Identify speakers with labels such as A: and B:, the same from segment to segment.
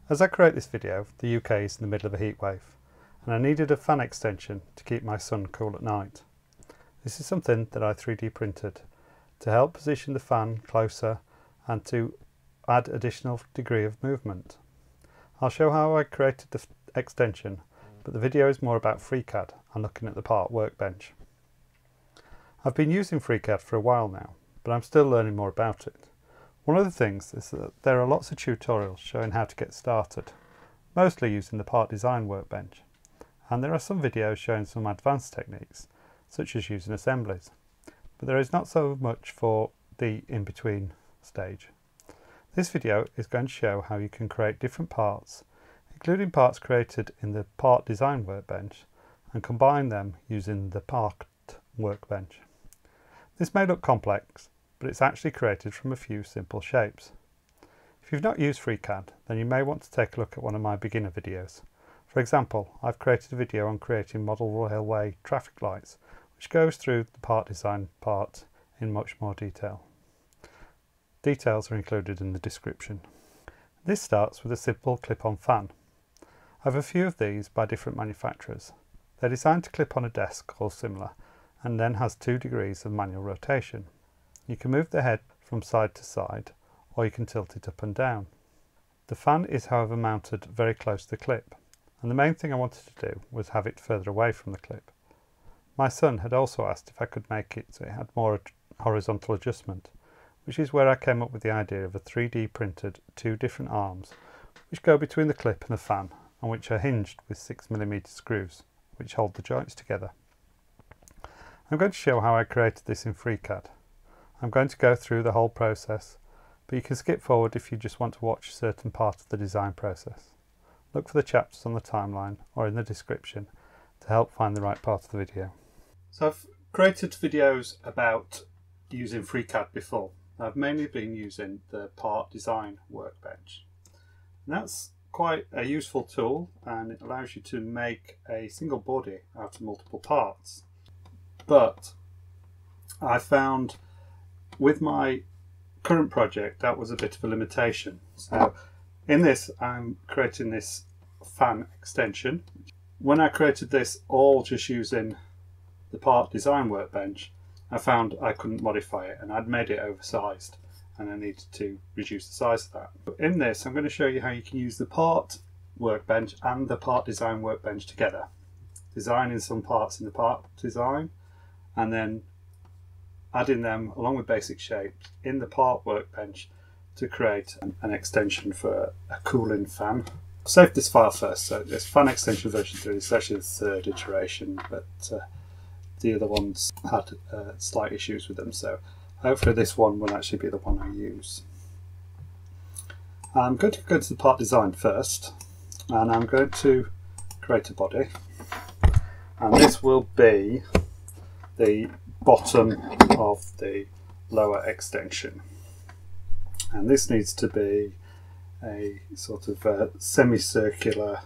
A: As I create this video, the UK is in the middle of a heatwave, and I needed a fan extension to keep my son cool at night. This is something that I 3D printed to help position the fan closer and to add additional degree of movement. I'll show how I created the extension, but the video is more about FreeCAD and looking at the Part Workbench. I've been using FreeCAD for a while now, but I'm still learning more about it. One of the things is that there are lots of tutorials showing how to get started, mostly using the Part Design Workbench, and there are some videos showing some advanced techniques, such as using assemblies, but there is not so much for the in-between stage. This video is going to show how you can create different parts, including parts created in the Part Design Workbench, and combine them using the Part Workbench. This may look complex, but it's actually created from a few simple shapes. If you've not used FreeCAD, then you may want to take a look at one of my beginner videos. For example, I've created a video on creating model railway traffic lights, which goes through the part design part in much more detail. Details are included in the description. This starts with a simple clip-on fan. I have a few of these by different manufacturers. They're designed to clip on a desk or similar, and then has 2 degrees of manual rotation. You can move the head from side to side, or you can tilt it up and down. The fan is however mounted very close to the clip, and the main thing I wanted to do was have it further away from the clip. My son had also asked if I could make it so it had more horizontal adjustment, which is where I came up with the idea of a 3D printed 2 different arms which go between the clip and the fan, and which are hinged with 6mm screws which hold the joints together. I'm going to show how I created this in FreeCAD. I'm going to go through the whole process, but you can skip forward if you just want to watch a certain part of the design process. Look for the chapters on the timeline or in the description to help find the right part of the video. So I've created videos about using FreeCAD before. I've mainly been using the Part Design Workbench. And that's quite a useful tool, and it allows you to make a single body out of multiple parts. But I found with my current project that was a bit of a limitation. So in this I'm creating this fan extension. When I created this all just using the Part Design Workbench, I found I couldn't modify it, and I'd made it oversized and I needed to reduce the size of that. In this I'm going to show you how you can use the Part Workbench and the Part Design Workbench together, designing some parts in the Part Design and then adding them along with basic shapes in the Part Workbench to create an extension for a cooling fan. I'll save this file first. So this fan extension version 3 is actually the 3rd iteration, but the other ones had slight issues with them, so hopefully this one will actually be the one I use. I'm going to go to the Part Design first, and I'm going to create a body, and this will be the bottom of the lower extension, and this needs to be a sort of semicircular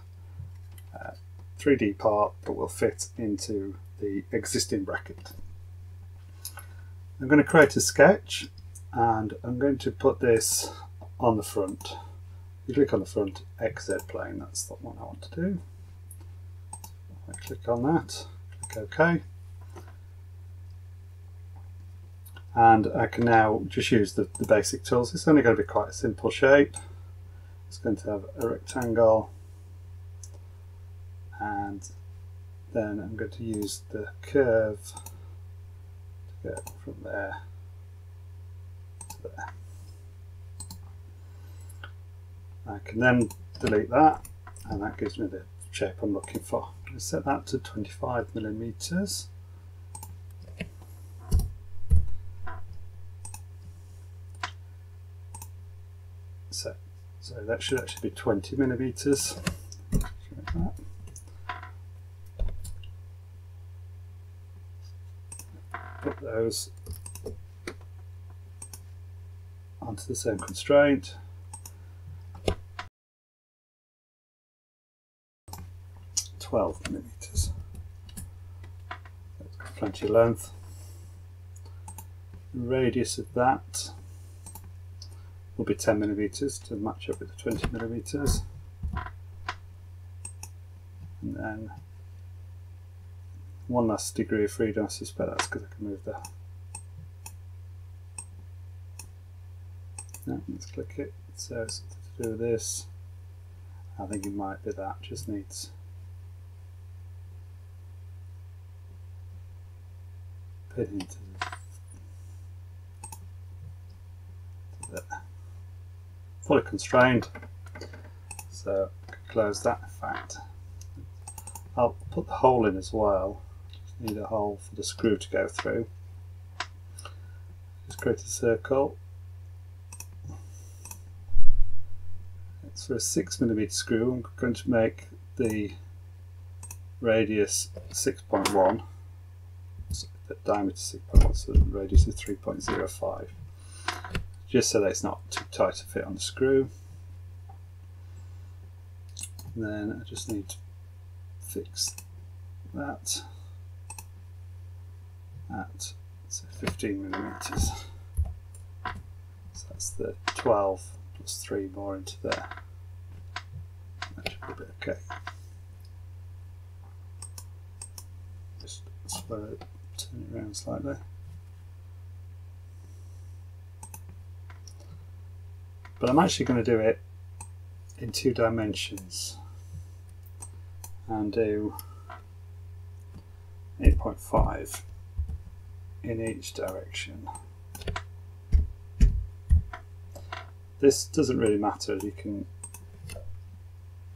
A: 3D part that will fit into the existing bracket. I'm going to create a sketch, and I'm going to put this on the front. You click on the front XZ plane, that's the one I want to do. I click on that, click OK. And I can now just use the basic tools. It's only going to be quite a simple shape. It's going to have a rectangle, and then I'm going to use the curve to go from there to there. I can then delete that, and that gives me the shape I'm looking for. I'm going to set that to 25mm. So that should actually be 20mm. Like put those onto the same constraint. 12mm. That's got plenty of length. The radius of that will be 10mm to match up with the 20mm. and then 1 less degree of freedom. I suspect that's because I can move that. No, let's click it. So something to do with this. I think it might be that. Just needs pin into the fully constrained. So I can close that. In fact, I'll put the hole in as well. Just need a hole for the screw to go through. Just create a circle. It's for a 6mm screw. I'm going to make the radius 6.1, so the diameter 6.1, so the radius is 3.05, just so that it's not too tight to fit on the screw. And then I just need to fix that at 15mm. So that's the 12 plus 3 more into there. That should be okay. Just turn it around slightly. But I'm actually going to do it in 2 dimensions and do 8.5 in each direction. This doesn't really matter, you can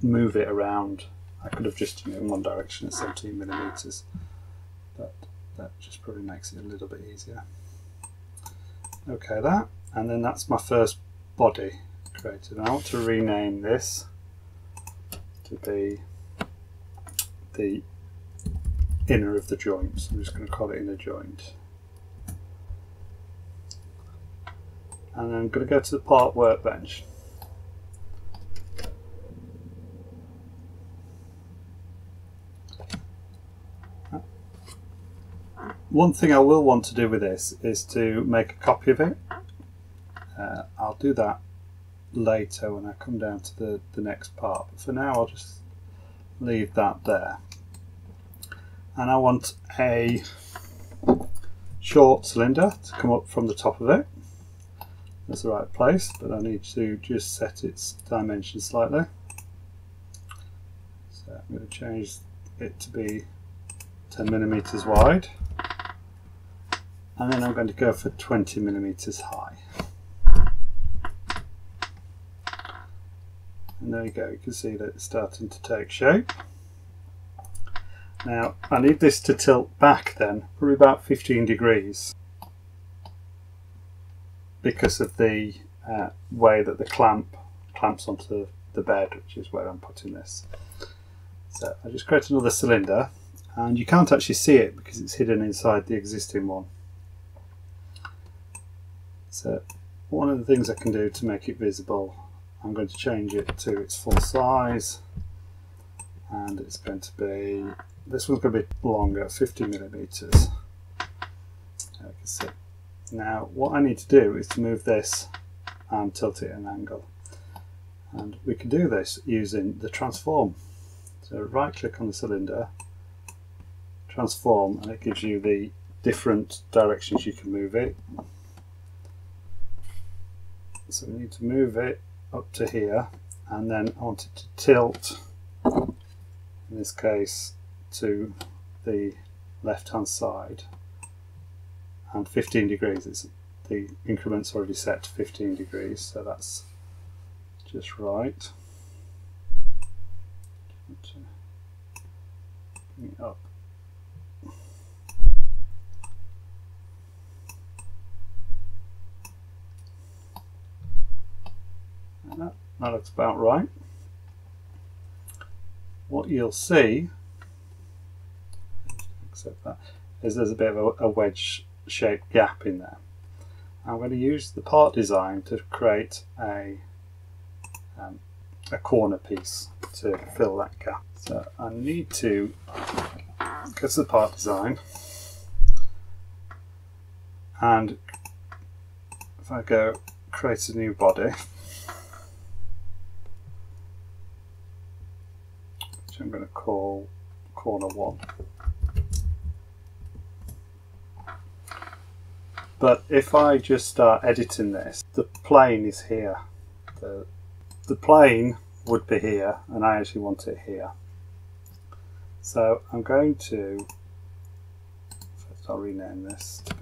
A: move it around. I could have just done it in one direction at 17mm, but that just probably makes it a little bit easier. Okay, that, and then that's my first body created. I want to rename this to be the inner of the joint, so I'm just going to call it inner joint. And then I'm going to go to the part workbench. One thing I will want to do with this is to make a copy of it. I'll do that later when I come down to the next part, but for now I'll just leave that there. And I want a short cylinder to come up from the top of it. That's the right place, but I need to just set its dimension slightly. So I'm going to change it to be 10mm wide, and then I'm going to go for 20mm high. And there you go, you can see that it's starting to take shape. Now I need this to tilt back then, probably about 15 degrees. Because of the way that the clamps onto the bed, which is where I'm putting this. So I just create another cylinder, and you can't actually see it because it's hidden inside the existing one. So one of the things I can do to make it visible, I'm going to change it to its full size, and it's going to be, this one's going to be longer, 50mm. There you can see. Now what I need to do is to move this and tilt it at an angle, and we can do this using the transform. So right click on the cylinder, transform, and it gives you the different directions you can move it. So we need to move it up to here, and then I want it to tilt, in this case, to the left hand side. And 15 degrees, the increment's already set to 15 degrees, so that's just right. Bring it up. And that looks about right. What you'll see, accept that, is there's a bit of a wedge shaped gap in there. I'm going to use the part design to create a corner piece to fill that gap. So I need to go to the part design, and if I go create a new body, which I'm going to call corner 1. But if I just start editing this, the plane is here. The plane would be here, and I actually want it here. So I'm going to, first I'll rename this to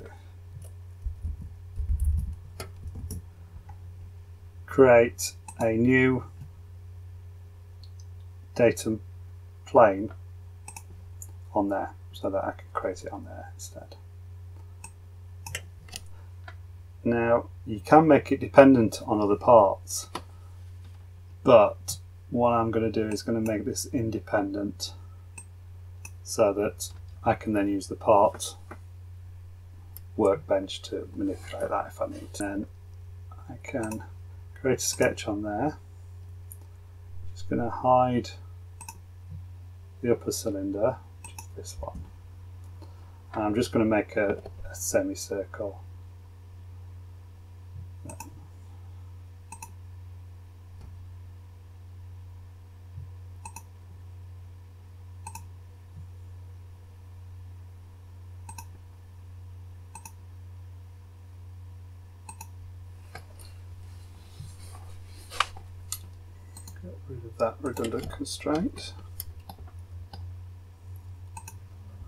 A: create a new datum plane on there, so that I can create it on there instead. Now you can make it dependent on other parts, but what I'm going to do is going to make this independent so that I can then use the part workbench to manipulate that if I need to. Then I can create a sketch on there. Just going to hide the upper cylinder, which is this one, and I'm just going to make a semicircle. Get rid of that redundant constraint.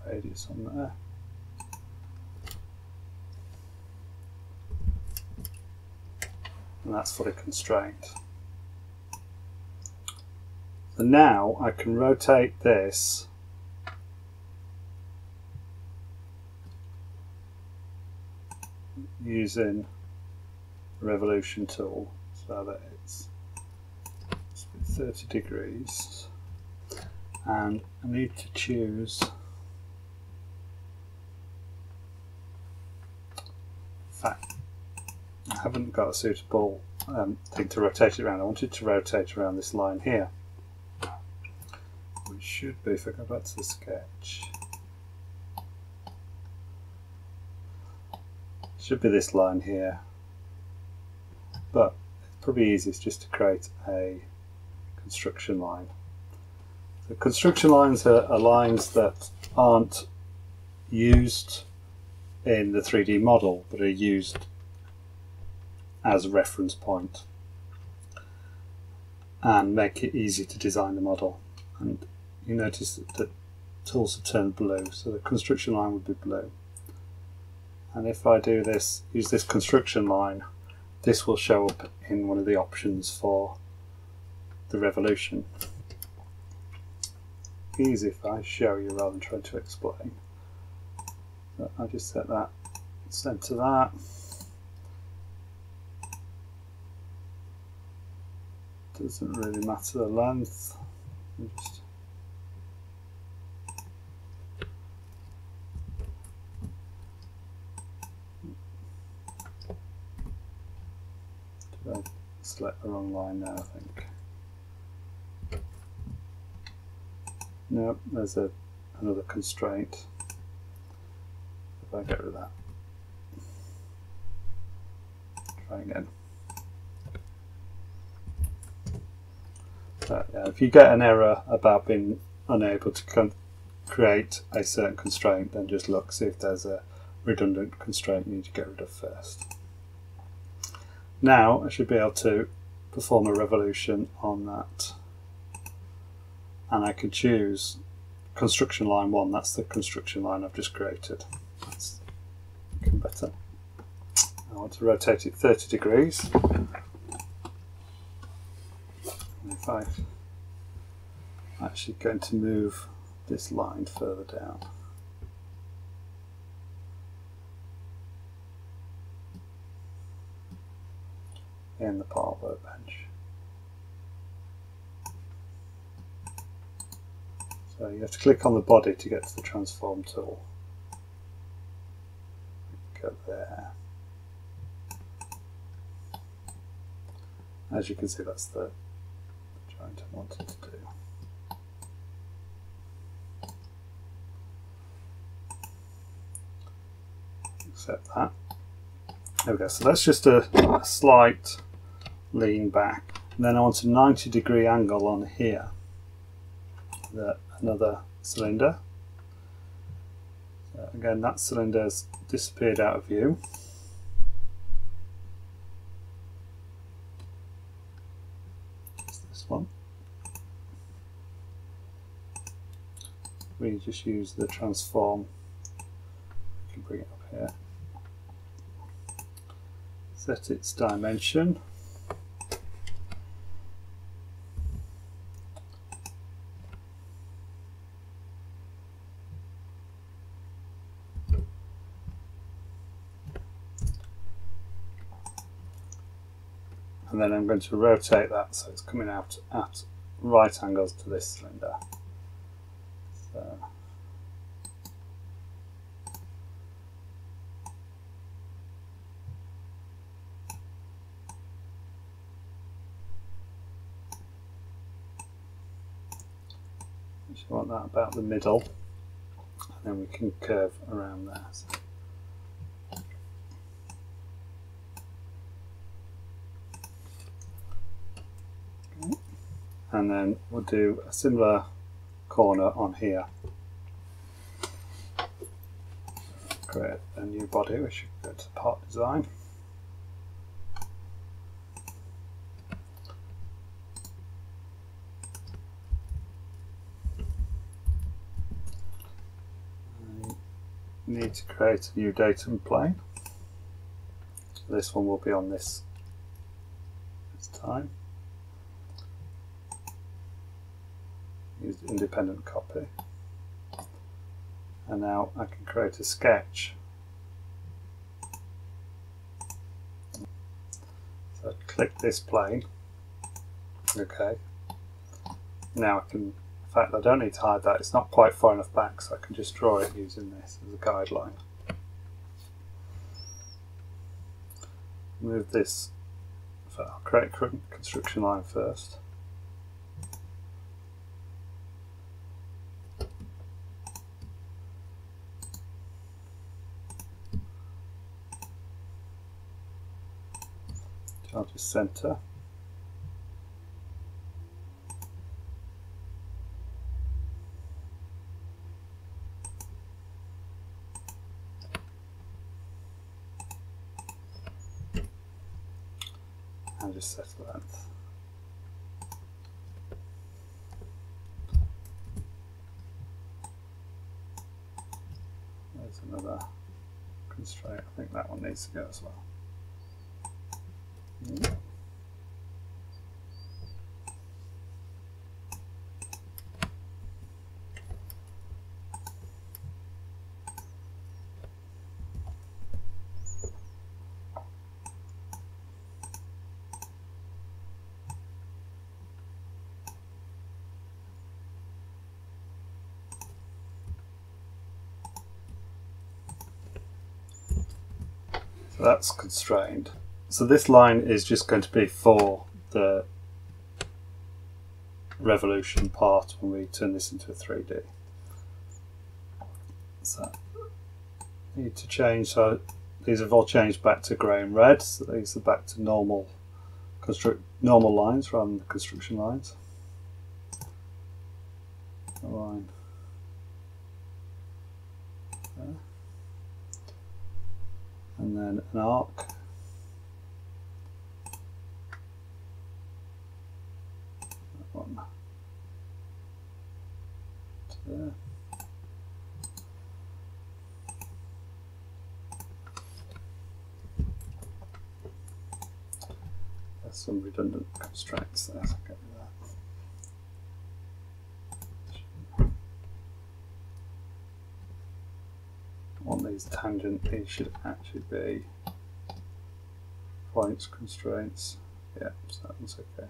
A: Radius on there. And that's fully constrained. So now I can rotate this using the revolution tool so that it's 30 degrees, and I need to choose I haven't got a suitable thing to rotate it around. I wanted to rotate around this line here, which should be, if I go back to the sketch, should be this line here, but it's probably easiest just to create a construction line. The construction lines are lines that aren't used in the 3D model, but are used as a reference point and make it easy to design the model. And you notice that the tools have turned blue, so the construction line would be blue. And if I do this, use this construction line, this will show up in one of the options for the revolution. Easy if I show you rather than trying to explain. So I'll just set that center that. Doesn't really matter the length. Just did I select the wrong line now, I think. No, there's another constraint. If I get rid of that. Try again. So, yeah, if you get an error about being unable to create a certain constraint, then just look, see if there's a redundant constraint you need to get rid of first. Now I should be able to perform a revolution on that, and I can choose construction line 1. That's the construction line I've just created. That's looking better. I want to rotate it 30 degrees. If I'm actually going to move this line further down. In the part workbench. So you have to click on the body to get to the transform tool. Go there. As you can see, that's the joint I wanted to do. Accept that. There we go. So that's just a slight lean back. And then I want a 90-degree angle on here. another cylinder. So again, that cylinder's disappeared out of view. It's this one. We just use the transform. We can bring it up here. Set its dimension. And then I'm going to rotate that so it's coming out at right angles to this cylinder. So you want that about the middle, and then we can curve around there. So okay. And then we'll do a similar corner on here. Create a new body. We should go to part design. Need to create a new datum plane. This one will be on this time. Use the independent copy. And now I can create a sketch. So I click this plane. Okay. Now I can. In fact, I don't need to hide that, it's not quite far enough back, so I can just draw it using this as a guideline. Move this, so I'll create a construction line first. I'll just center. And just set the length. There's another constraint. I think that one needs to go as well. So that's constrained. So this line is just going to be for the revolution part when we turn this into a 3D. So need to change, so these have all changed back to grey and red, so these are back to normal lines rather than the construction lines. A line there. And then an arc. That one to there. There's some redundant constraints there, so get rid of that. On these tangent, these should actually be points constraints. Yeah, so that one's okay.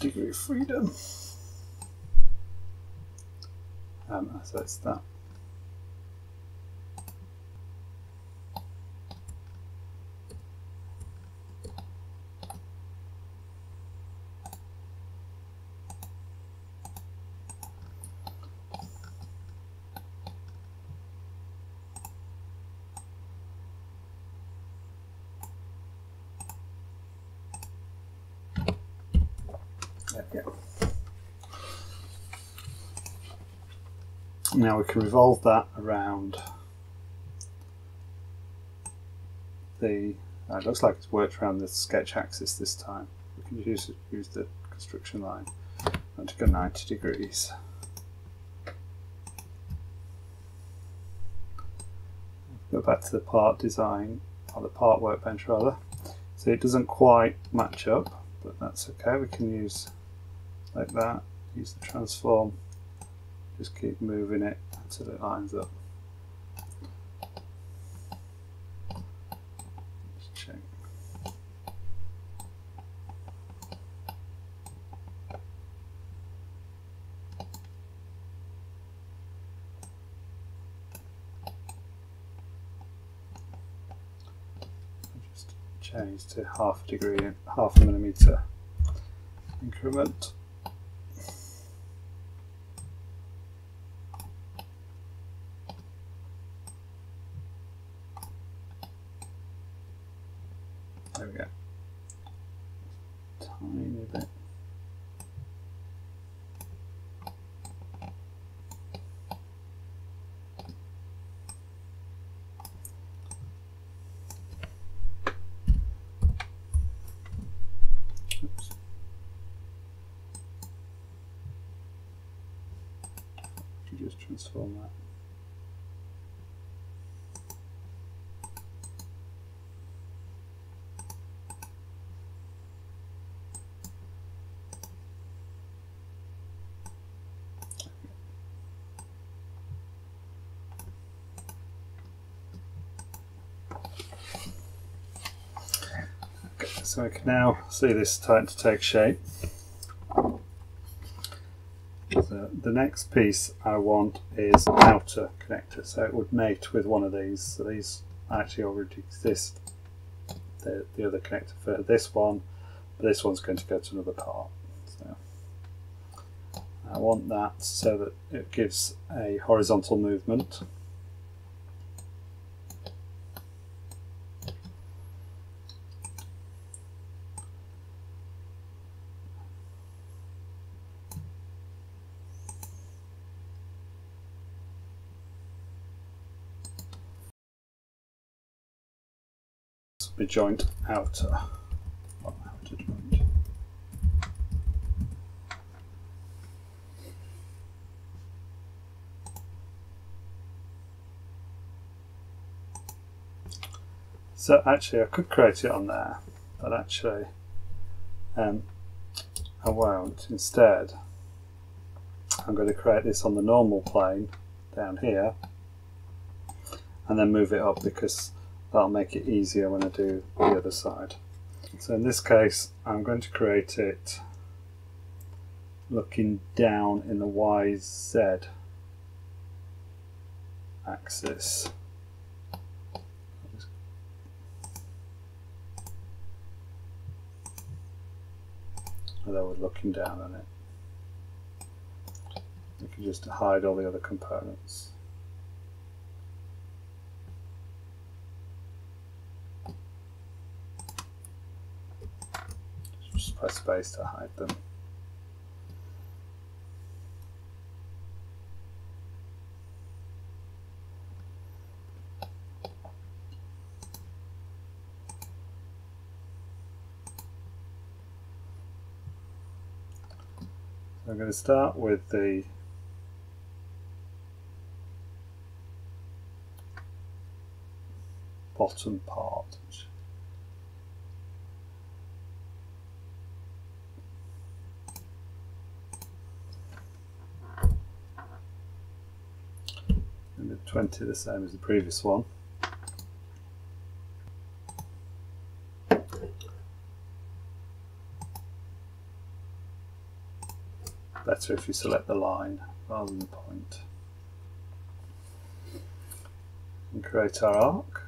A: degree of freedom. So it's that. There we go. Now we can revolve that around the, it looks like it's worked around the sketch axis this time. We can use the construction line and to go 90 degrees. Go back to the part design, or the part workbench rather. So it doesn't quite match up, but that's okay. We can use like that, use the transform, just keep moving it until it lines up. Just check. Just change to half a degree, half a millimeter increment. There we go. Tiny bit. Oops. You just transform that. So I can now see this starting to take shape. So the next piece I want is an outer connector, so it would mate with one of these. So these actually already exist. The other connector for this one, but this one's going to go to another part. So I want that so that it gives a horizontal movement. Be joint outer. Outer joint. So actually I could create it on there, but actually I won't. Instead I'm going to create this on the normal plane down here and then move it up, because that'll make it easier when I do the other side. So in this case I'm going to create it looking down in the YZ axis. Although we're looking down on it. You can just hide all the other components. Just press space to hide them. So I'm going to start with the bottom part. And the 20 the same as the previous one. better if you select the line rather than the point. And create our arc.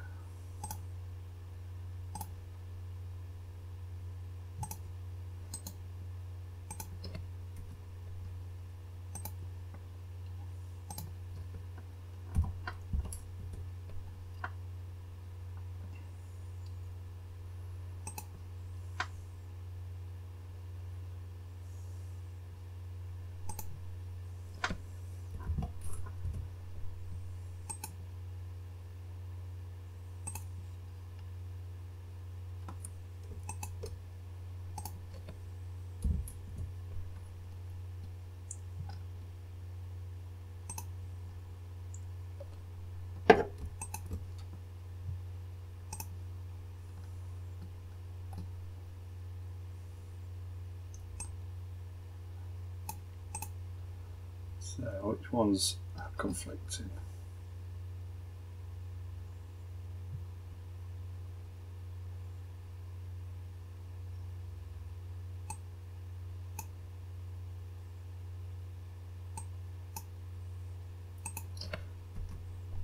A: So which ones are conflicting?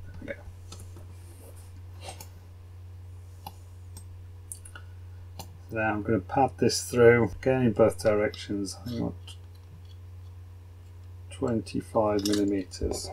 A: There we go. So now I'm going to pad this through again in both directions. I want 25 millimeters.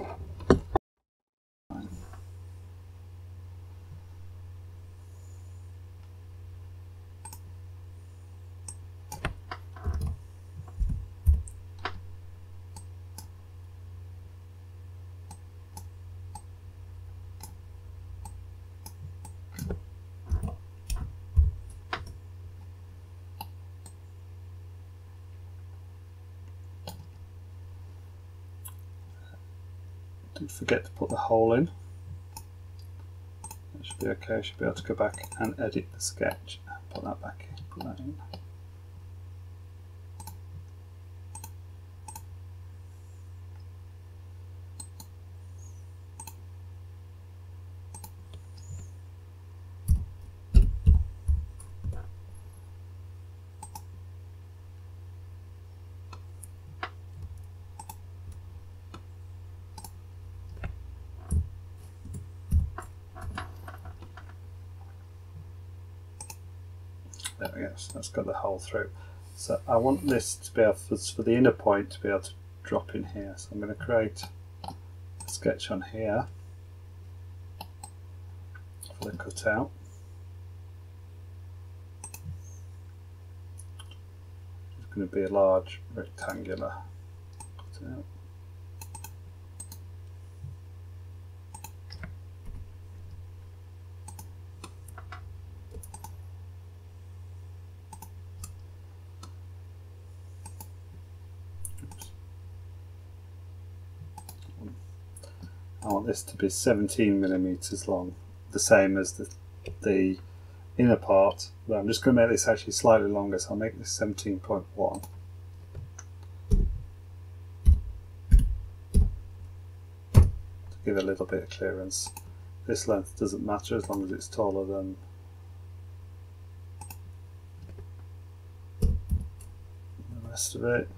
A: Didn't forget to put the hole in. That should be okay. I should be able to go back and edit the sketch and put that back in. Put that in. There we go, so that's got the hole through. So I want this to be able to, for the inner point to be able to drop in here. So I'm going to create a sketch on here for the cutout. It's going to be a large rectangular cutout. I want this to be 17 millimeters long, the same as the inner part, but I'm just going to make this actually slightly longer, so I'll make this 17.1. To give a little bit of clearance. This length doesn't matter as long as it's taller than the rest of it.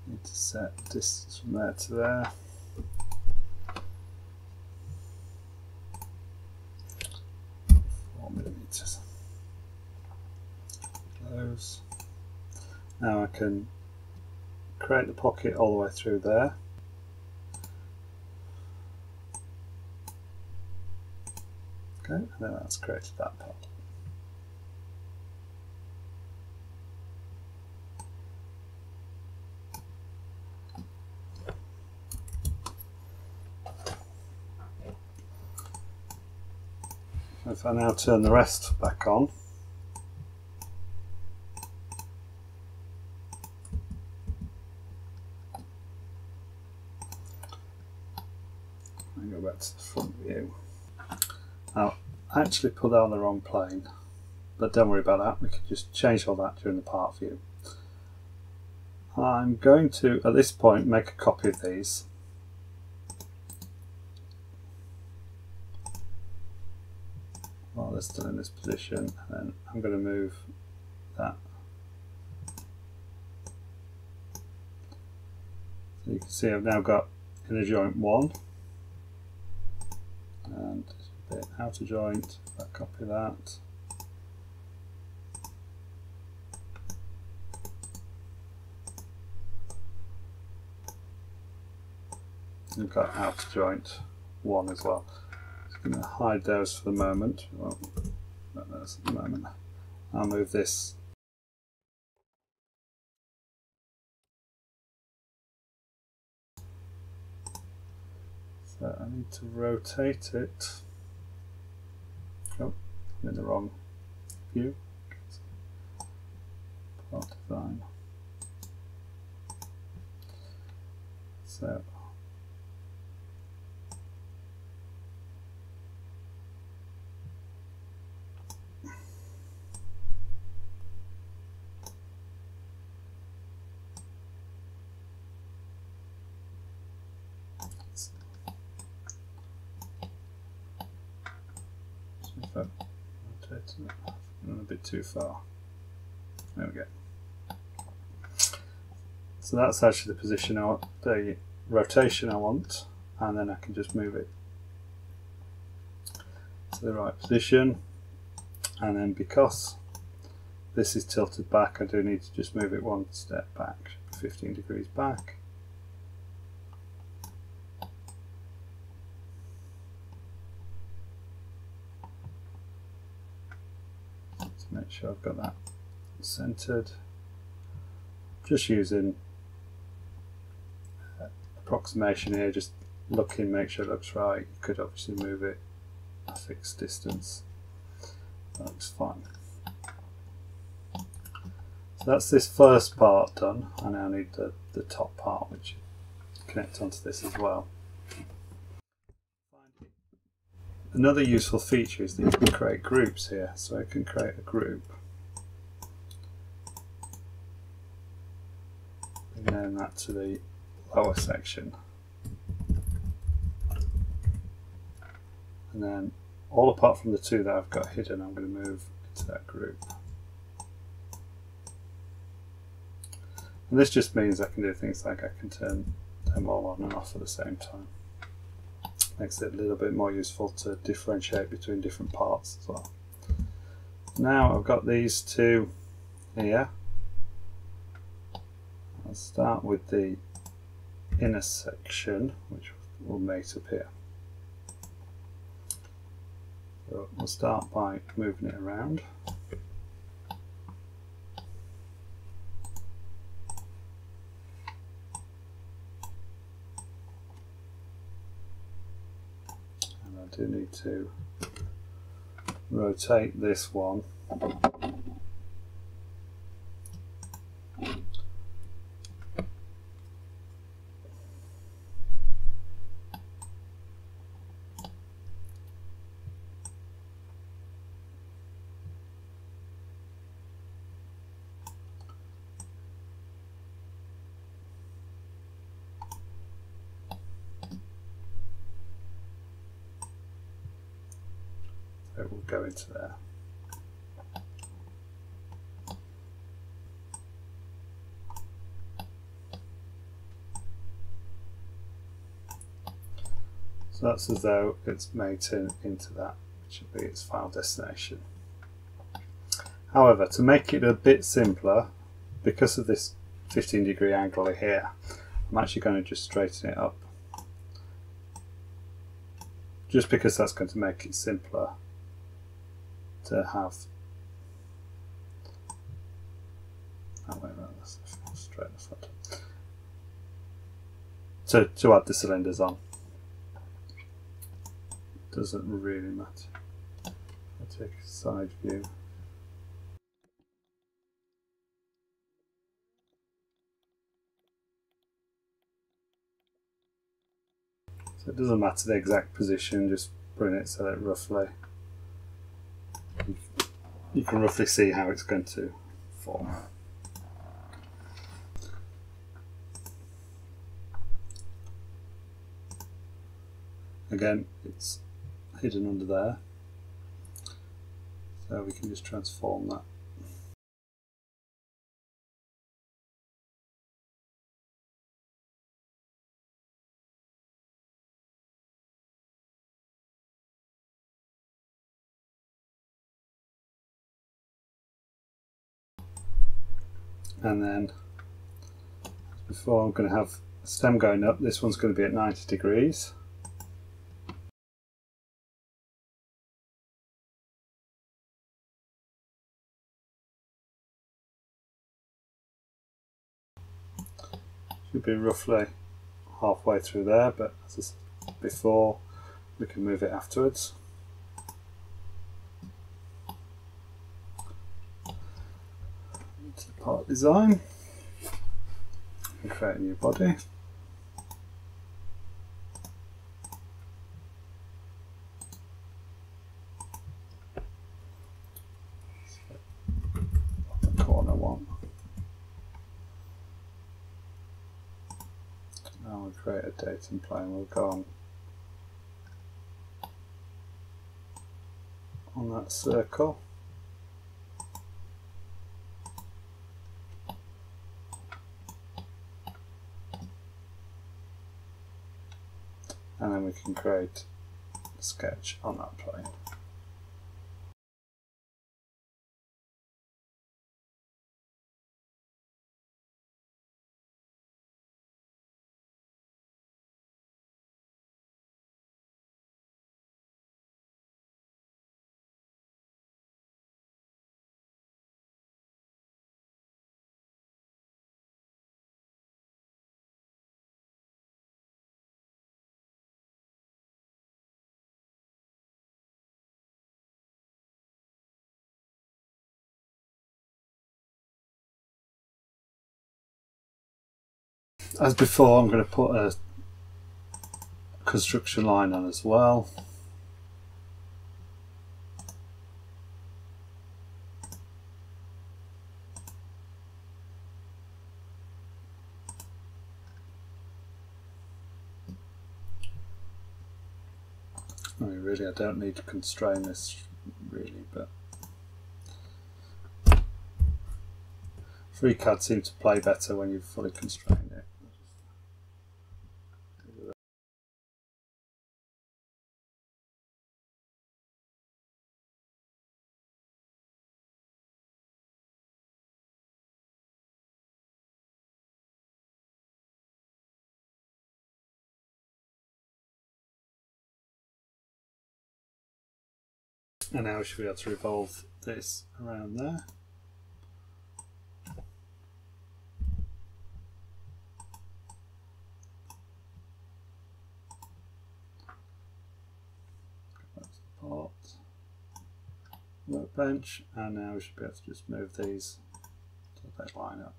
A: Need to set the distance from there to there. Close. Now I can create the pocket all the way through there. Okay, and then that's created that part. If I now turn the rest back on, and go back to the front view. Now, I actually put that on the wrong plane, but don't worry about that, we can just change all that during the part view. I'm going to, at this point, make a copy of these. While they're still in this position, and then I'm going to move that So you can see I've now got inner joint 1 and a bit outer joint. If I copy that, we've got outer joint 1 as well. I'm going to hide those for the moment. Well, not those at the moment. I'll move this. So I need to rotate it. Oh, I'm in the wrong view. Part design. So if I rotate it, I'm a bit too far. There we go. So that's actually the position I want, the rotation I want, and then I can just move it to the right position. And then because this is tilted back, I do need to just move it one step back, 15 degrees back. To make sure I've got that centered. Just using approximation here, just looking, make sure it looks right. You could obviously move it a fixed distance. That looks fine. So that's this first part done. I now need the top part, which connects onto this as well. Another useful feature is that you can create groups here. So I can create a group and name that to the lower section. And then all apart from the two that I've got hidden, I'm going to move into that group. And this just means I can do things like I can turn them all on and off at the same time. Makes it a little bit more useful to differentiate between different parts as well. Now I've got these two here. I'll start with the inner section, which will mate up here. So we'll start by moving it around. And I do need to rotate this one. It will go into there. So that's as though it's mating into that, which should be its file destination. However, to make it a bit simpler, because of this 15-degree angle here, I'm actually going to just straighten it up. Just because that's going to make it simpler to have that way around, straight in the front. To add the cylinders on. Doesn't really matter. I'll take a side view. So it doesn't matter the exact position, just bring it so that roughly you can roughly see how it's going to form. Again, it's hidden under there, so we can just transform that. and then before I'm going to have a stem going up. This one's going to be at 90 degrees. Should be roughly halfway through there, but as I said before, we can move it afterwards. Into the part design and create a new body. The corner one. Now we'll create a datum plane. We'll go on that circle. And then we can create a sketch on that plane. As before, I'm going to put a construction line on as well. I mean, really, I don't need to constrain this really, but FreeCAD seems to play better when you've fully constrained it. And now we should be able to revolve this around there. That's the part workbench, and now we should be able to just move these so they line up.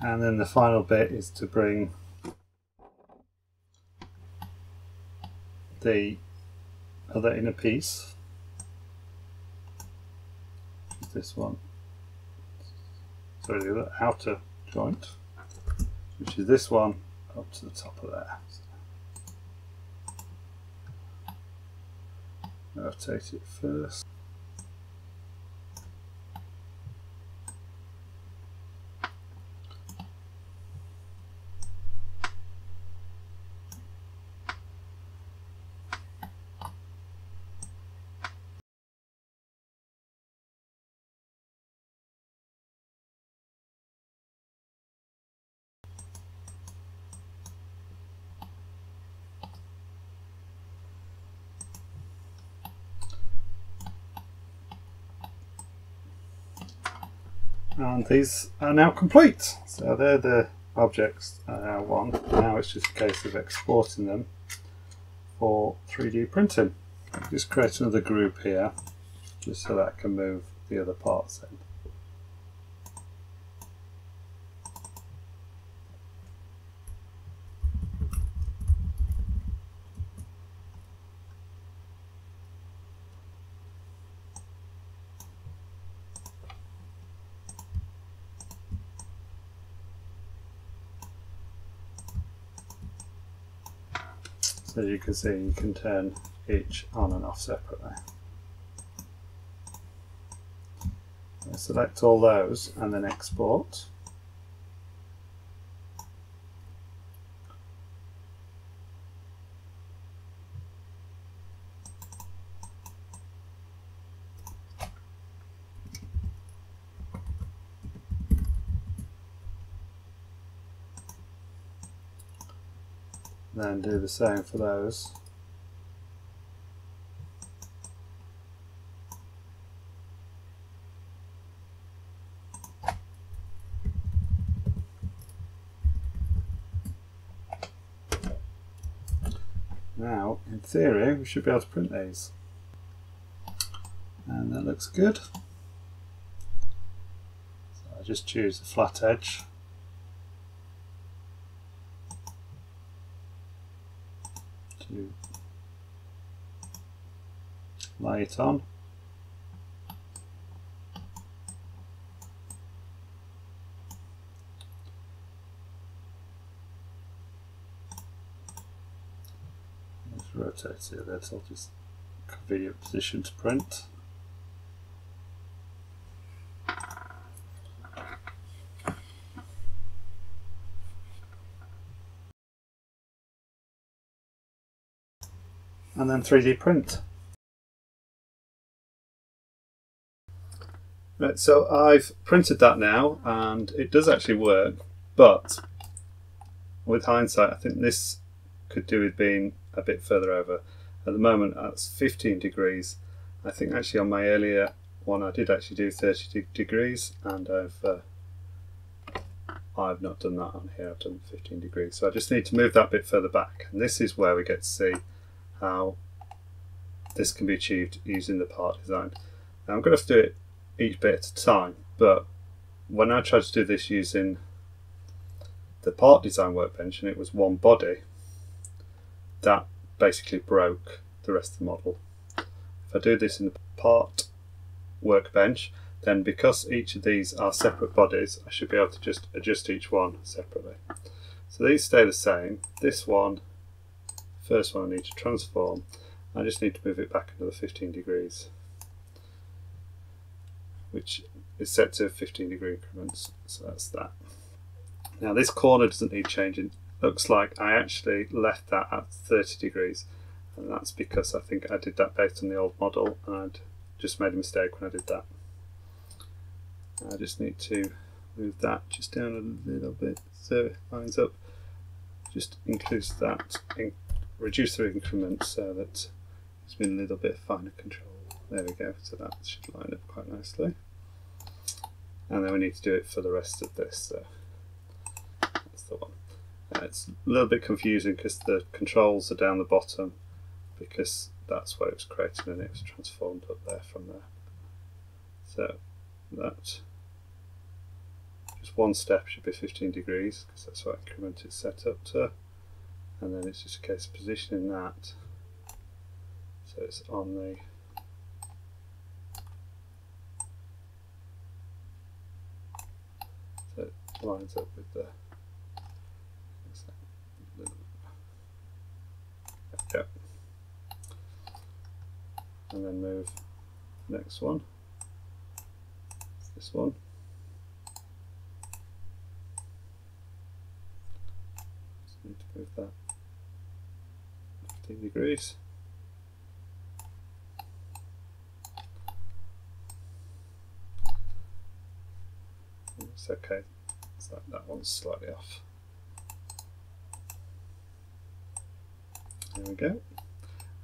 A: And then the final bit is to bring the other inner piece, which is this one, sorry, the other outer joint, which is this one, up to the top of there. Rotate it first. And these are now complete. So they're the objects one. Now it's just a case of exporting them for 3D printing. I'll just create another group here, just so that I can move the other parts in. So you can see you can turn each on and off separately. Select all those and then export. then do the same for those. Now, in theory, we should be able to print these. And that looks good. So I just choose the flat edge. To lay it on. Just rotate it a little, just convenient position to print. And then 3D print. Right, so I've printed that now and it does actually work, but with hindsight I think this could do with being a bit further over. At the moment that's 15 degrees. I think actually on my earlier one I did actually do 30 degrees, and I've not done that on here, I've done 15 degrees. So I just need to move that bit further back, and this is where we get to see how this can be achieved using the part design. Now I'm going to have to do it each bit at a time, but when I tried to do this using the part design workbench and it was one body, that basically broke the rest of the model. If I do this in the part workbench, then because each of these are separate bodies, I should be able to just adjust each one separately. So these stay the same. This one, first one I need to transform. I just need to move it back another 15 degrees, which is set to 15 degree increments, so that's that. Now this corner doesn't need changing. Looks like I actually left that at 30 degrees, and that's because I think I did that based on the old model and I'd just made a mistake when I did that. I just need to move that just down a little bit so it lines up. Just increase that, reduce the increment so that it's been a little bit finer control. There we go, so that should line up quite nicely. And then we need to do it for the rest of this, so that's the one. It's a little bit confusing because the controls are down the bottom, because that's where it was created and it was transformed up there from there. So that, just one step should be 15 degrees because that's what increment is set up to, and then it's just a case of positioning that so it's on the so it lines up with the there we go. And then move the next one, this one. Just need to move that 15 degrees. It's okay, so that one's slightly off. There we go.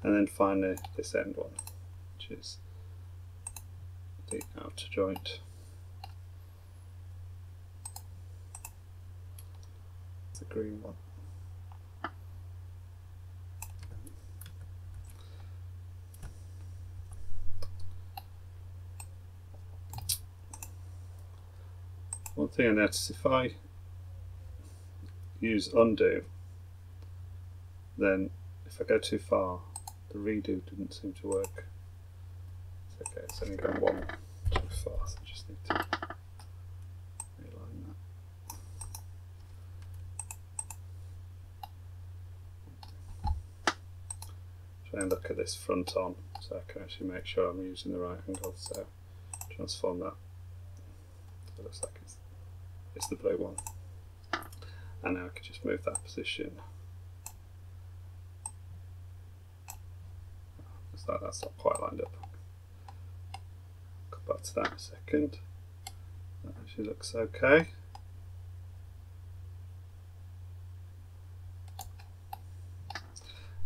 A: And then finally this end one, which is the outer joint. It's the green one. One thing I noticed, if I use undo, then if I go too far, the redo didn't seem to work. It's okay, it's only gone one too far, so I just need to realign that. Try and look at this front on so I can actually make sure I'm using the right angle, so transform that. So it looks like it's the blue one. And now I can just move that position. Looks like that's not quite lined up. Come back to that in a second. That actually looks okay.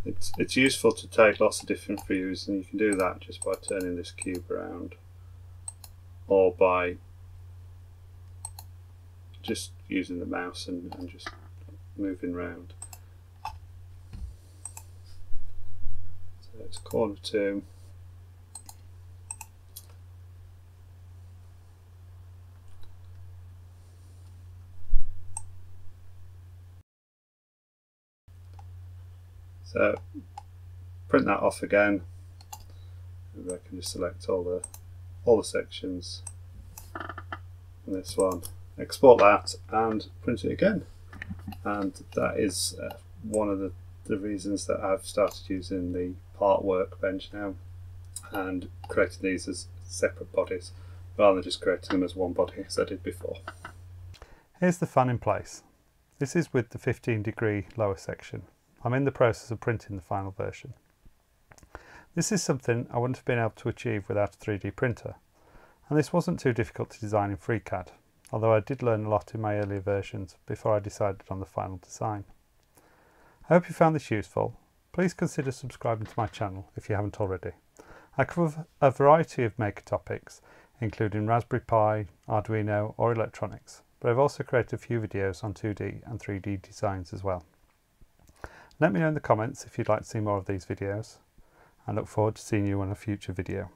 A: It's useful to take lots of different views, and you can do that just by turning this cube around, or by just using the mouse and just moving around. So it's 1/4 to. So print that off again, and I can just select all the sections in this one, export that and print it again. And that is one of the reasons that I've started using the Part Workbench now and creating these as separate bodies rather than just creating them as one body as I did before. Here's the fan in place. This is with the 15-degree lower section. I'm in the process of printing the final version. This is something I wouldn't have been able to achieve without a 3D printer, and this wasn't too difficult to design in FreeCAD, although I did learn a lot in my earlier versions before I decided on the final design. I hope you found this useful. Please consider subscribing to my channel if you haven't already. I cover a variety of maker topics, including Raspberry Pi, Arduino or electronics, but I've also created a few videos on 2D and 3D designs as well. Let me know in the comments if you'd like to see more of these videos. I look forward to seeing you on a future video.